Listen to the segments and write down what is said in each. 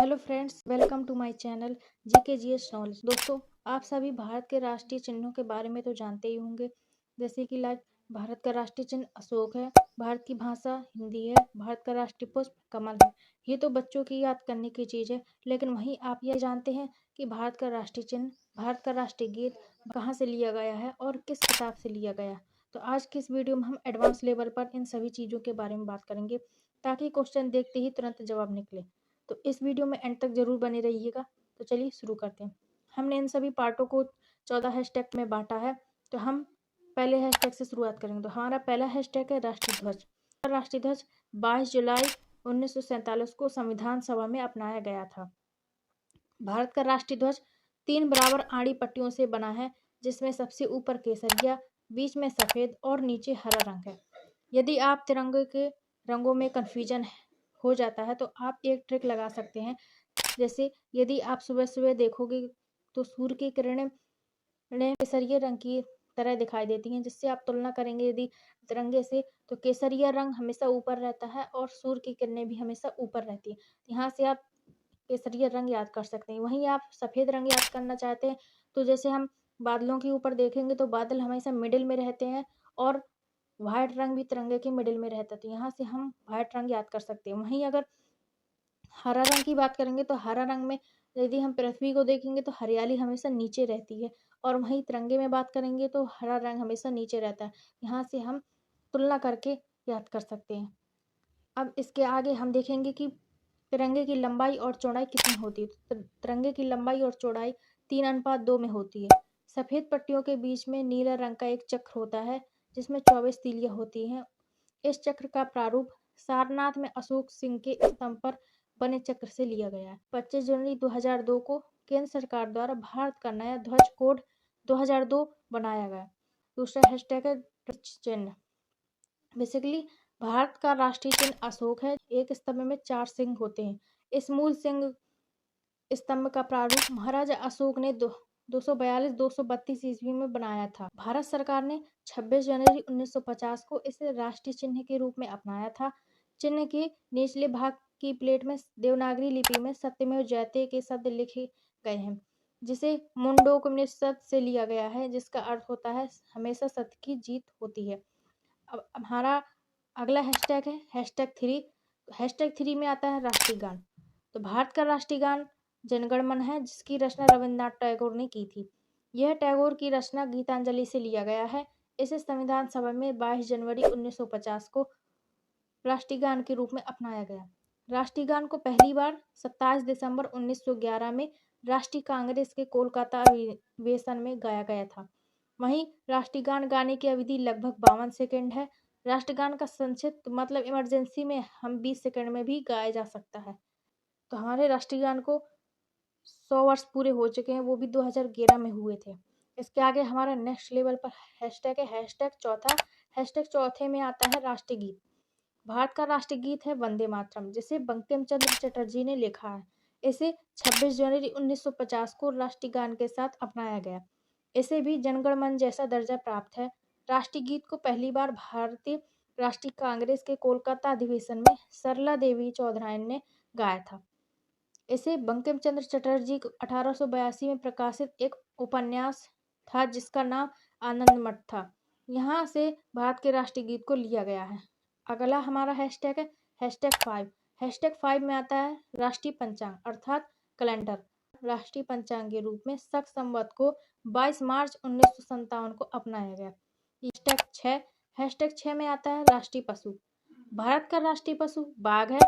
Hello friends, welcome to my channel GK knowledge. दोस्तों, आप सभी भारत के राष्ट्रीय चिन्हों के बारे में तो जानते ही होंगे। जैसे कि लाइक भारत का राष्ट्रीय चिन्ह अशोक है, भारत की भाषा हिंदी है, भारत का राष्ट्रीय पुष्प कमल है। ये तो बच्चों की याद करने की चीज़ है, लेकिन वहीं आप ये जानते हैं कि भारत का राष्ट्रीय चिन्ह, भारत का राष्ट्रीय गीत कहाँ से लिया गया है और किस किताब से लिया गया। तो आज की इस वीडियो में हम एडवांस लेवल पर इन सभी चीज़ों के बारे में बात करेंगे, ताकि क्वेश्चन देखते ही तुरंत जवाब निकले। तो इस वीडियो में एंड तक जरूर बने रहिएगा। तो चलिए शुरू करते हैं। हमने इन सभी पार्टों को 14 हैशटैग में बांटा है। तो हम पहले हैशटैग से शुरुआत करेंगे। तो हमारा पहला हैशटैग है राष्ट्रीय ध्वज। राष्ट्रीय ध्वज 22 जुलाई 1947 को संविधान सभा में अपनाया गया था। भारत का राष्ट्रीय ध्वज 3 बराबर आड़ी पट्टियों से बना है, जिसमें सबसे ऊपर केसरिया, बीच में सफेद और नीचे हरा रंग है। यदि आप तिरंगे के रंगों में कन्फ्यूजन हो जाता है तो आप एक ट्रिक लगा सकते हैं। जैसे यदि आप सुबह सुबह देखोगे तो सूर्य की किरणें केसरिया रंग की तरह दिखाई देती हैं, जिससे आप तुलना करेंगे यदि तिरंगे से, तो केसरिया रंग हमेशा ऊपर रहता है और सूर्य की किरणें भी हमेशा ऊपर रहती है। यहाँ से आप केसरिया रंग याद कर सकते हैं। वहीं आप सफ़ेद रंग याद करना चाहते हैं तो जैसे हम बादलों के ऊपर देखेंगे तो बादल हमेशा मिडिल में रहते हैं और व्हाइट रंग भी तिरंगे के मिडिल में रहता है, तो यहाँ से हम व्हाइट रंग याद कर सकते हैं। वहीं अगर हरा रंग की बात करेंगे तो हरा रंग में यदि हम पृथ्वी को देखेंगे तो हरियाली हमेशा नीचे रहती है, और वहीं तिरंगे में बात करेंगे तो हरा रंग हमेशा नीचे रहता है। यहाँ से हम तुलना करके याद कर सकते हैं। अब इसके आगे हम देखेंगे कि तिरंगे की लंबाई और चौड़ाई कितनी होती है। तो तिरंगे की लंबाई और चौड़ाई 3:2 में होती है। सफ़ेद पट्टियों के बीच में नीला रंग का एक चक्र होता है, जिसमें 24 तीलियां होती हैं। इस चक्र का प्रारूप सारनाथ में अशोक सिंह के स्तंभ पर बने चक्र से लिया गया है। 25 जनवरी 2002 को केंद्र सरकार द्वारा भारत का नया ध्वज कोड 2002 बनाया गया। दूसरा हैशटैग है चिन्ह। बेसिकली भारत का राष्ट्रीय चिन्ह अशोक है। एक स्तंभ में 4 सिंह होते हैं। इस मूल सिंह स्तंभ का प्रारूप महाराजा अशोक ने 242-232 ईस्वी में बनाया था। भारत सरकार ने 26 जनवरी 1950 को इसे राष्ट्रीय चिन्ह के रूप में अपनाया था। चिन्ह के निचले भाग की प्लेट में देवनागरी लिपि में सत्यमेव जयते के शब्द लिखे गए हैं, जिसे मुंडकोपनिषद से लिया गया है, जिसका अर्थ होता है हमेशा सत्य की जीत होती है। अब हमारा अगला हैशटैग है हैशटैग 3। हैशटैग 3 में आता है राष्ट्रीय गान। तो भारत का राष्ट्रीय गान जनगण मन है, जिसकी रचना रविन्द्रनाथ टैगोर ने की थी। यह टैगोर की रचना गीतांजलि से लिया गया है। इसे संविधान सभा में 22 जनवरी 1950 को राष्ट्रीय गान के रूप में अपनाया गया। राष्ट्रीय गान को पहली बार 27 दिसंबर 1911 में राष्ट्रीय कांग्रेस के कोलकाता अधिवेशन में गाया गया था। वहीं राष्ट्रीय गान गाने की अवधि लगभग 52 सेकंड है। राष्ट्रगान का संक्षिप्त मतलब इमरजेंसी में हम 20 सेकंड में भी गाया जा सकता है। तो हमारे राष्ट्रीय गान को 100 वर्ष पूरे हो चुके हैं, वो भी 2011 में हुए थे। इसके आगे हमारा नेक्स्ट लेवल पर हैशटैग है हैशटैग चौथा। हैशटैग चौथे में आता है राष्ट्रीय गीत। भारत का राष्ट्रीय गीत है वंदे मातरम, जिसे बंकिम चंद्र चटर्जी ने लिखा है। इसे 26 जनवरी 1950 को राष्ट्रीय गान के साथ अपनाया गया। इसे भी जनगण मन जैसा दर्जा प्राप्त है। राष्ट्रीय गीत को पहली बार भारतीय राष्ट्रीय कांग्रेस के कोलकाता अधिवेशन में सरला देवी चौधरायन ने गाया था। इसे बंकिम चंद्र चटर्जी को 1882 में प्रकाशित एक उपन्यास था, जिसका नाम आनंद मठ था। यहाँ से भारत के राष्ट्रीय गीत को लिया गया है। अगला हमारा हैशटैग है हैशटैग 5। हैशटैग 5 में आता है राष्ट्रीय पंचांग अर्थात कैलेंडर। राष्ट्रीय पंचांग के रूप में शक संवत को 22 मार्च 1957 को अपनाया गया। हैशटैग 6। हैशटैग 6 में आता है राष्ट्रीय पशु। भारत का राष्ट्रीय पशु बाघ है।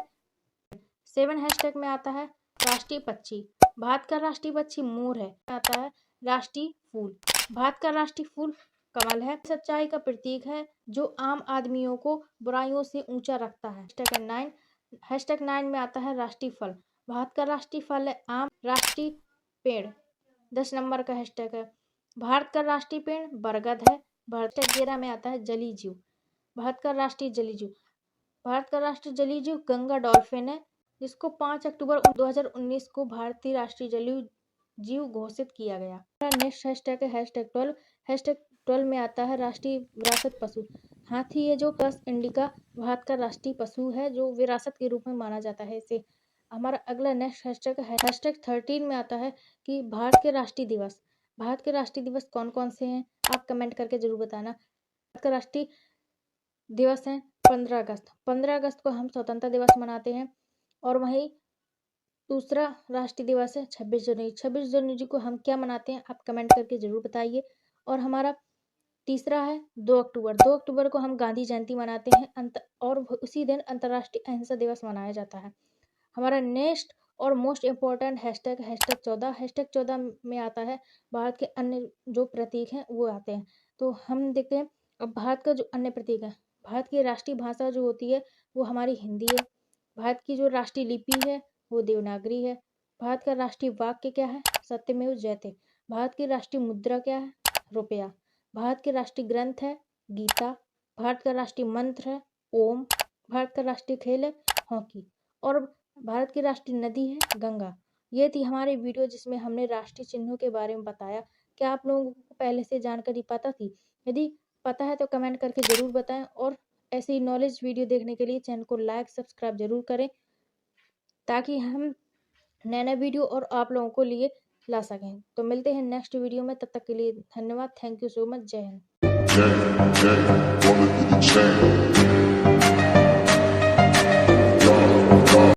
7 हैशटैग में आता है राष्ट्रीय पक्षी। भारत का राष्ट्रीय पक्षी मोर है। आता है राष्ट्रीय फूल। भारत का राष्ट्रीय फूल कमल है। सच्चाई का प्रतीक है, जो आम आदमियों को बुराइयों से ऊंचा रखता है। हैशटैग 9। हैशटैग 9 में आता है राष्ट्रीय फल। भारत का राष्ट्रीय फल है आम। राष्ट्रीय पेड़ 10 नंबर का हैशटैग है। भारत का राष्ट्रीय पेड़ बरगद है। हैशटैग 11 में आता है जलीय जीव। भारत का राष्ट्रीय जलीय जीव। भारत का राष्ट्रीय जलीय जीव गंगा डॉल्फिन है, जिसको 5 अक्टूबर 2019 को भारतीय राष्ट्रीय जलीय जीव घोषित किया गया। नेक्स्ट हैशटैग है हैशटैग 12। हैशटैग 12 में आता है राष्ट्रीय विरासत पशु। हाथी है, जो प्लस इंडिका भारत का राष्ट्रीय पशु है, जो विरासत के रूप में माना जाता है इसे। हमारा अगला नेक्स्ट हैशटैग 13 में आता है कि भारत के राष्ट्रीय दिवस। भारत के राष्ट्रीय दिवस कौन कौन से हैं, आप कमेंट करके जरूर बताना। भारत का राष्ट्रीय दिवस है 15 अगस्त। 15 अगस्त को हम स्वतंत्रता दिवस मनाते हैं। और वहीं दूसरा राष्ट्रीय दिवस है 26 जनवरी। 26 जनवरी को हम क्या मनाते हैं, आप कमेंट करके जरूर बताइए। और हमारा तीसरा है 2 अक्टूबर। 2 अक्टूबर को हम गांधी जयंती मनाते हैं और उसी दिन अंतर्राष्ट्रीय अहिंसा दिवस मनाया जाता है। हमारा नेक्स्ट और मोस्ट इम्पोर्टेंट हैशटैग 14। हैशटैग 14 में आता है भारत के अन्य जो प्रतीक हैं वो आते हैं। तो हम देखते हैं अब भारत का जो अन्य प्रतीक है। भारत की राष्ट्रीय भाषा जो होती है वो हमारी हिंदी है। भारत की जो राष्ट्रीय लिपि है वो देवनागरी है। भारत का राष्ट्रीय वाक्य क्या है, सत्यमेव जयते। भारत की राष्ट्रीय मुद्रा क्या है, रुपया। भारत के राष्ट्रीय ग्रंथ है गीता। भारत का राष्ट्रीय मंत्र है ओम। भारत का राष्ट्रीय खेल है हॉकी। और भारत की राष्ट्रीय नदी है गंगा। ये थी हमारी वीडियो जिसमें हमने राष्ट्रीय चिन्हों के बारे में बताया। क्या आप लोगों को पहले से जानकारी पता थी? यदि पता है तो कमेंट करके जरूर बताएं। और ऐसे ही नॉलेज वीडियो देखने के लिए चैनल को लाइक सब्सक्राइब जरूर करें, ताकि हम नए नए वीडियो और आप लोगों को लिए ला सकें। तो मिलते हैं नेक्स्ट वीडियो में, तब तक के लिए धन्यवाद। Thank you so much. जय हिंद।